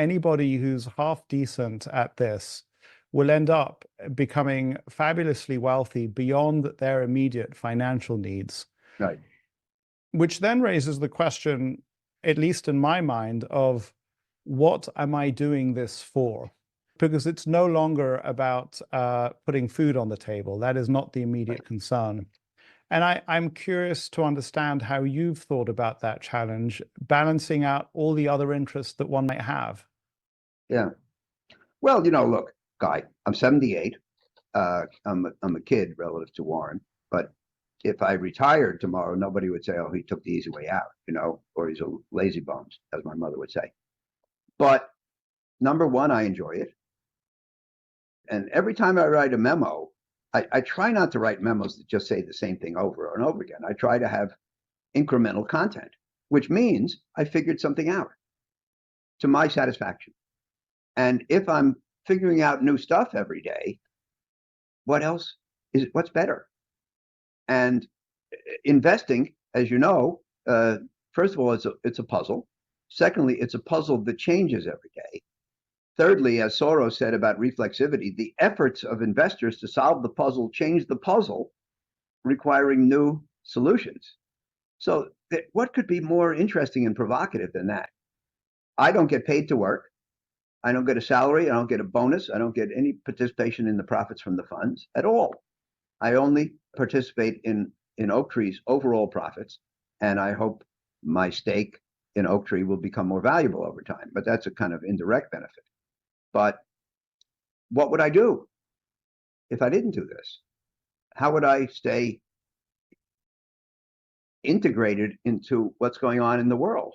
anybody who's half decent at this will end up becoming fabulously wealthy beyond their immediate financial needs. Right. Which then raises the question, at least in my mind, of what am I doing this for? Because it's no longer about putting food on the table. That is not the immediate concern. And I'm curious to understand how you've thought about that challenge, balancing out all the other interests that one might have. Yeah. Well, look, Guy, I'm 78. I'm a kid relative to Warren, but if I retired tomorrow, nobody would say, "Oh, he took the easy way out," or he's a lazy bones, as my mother would say. But number one, I enjoy it. And every time I write a memo, I try not to write memos that just say the same thing over and over again. I try to have incremental content, which means I figured something out to my satisfaction. And if I'm figuring out new stuff every day, what's better? And investing, as you know, first of all, it's a puzzle. Secondly, it's a puzzle that changes every day. Thirdly, as Soros said about reflexivity, the efforts of investors to solve the puzzle change the puzzle, requiring new solutions. So what could be more interesting and provocative than that? I don't get paid to work. I don't get a salary. I don't get a bonus. I don't get any participation in the profits from the funds at all. I only participate in Oaktree's overall profits, and I hope my stake in Oaktree will become more valuable over time. But that's a kind of indirect benefit. But what would I do if I didn't do this? How would I stay integrated into what's going on in the world?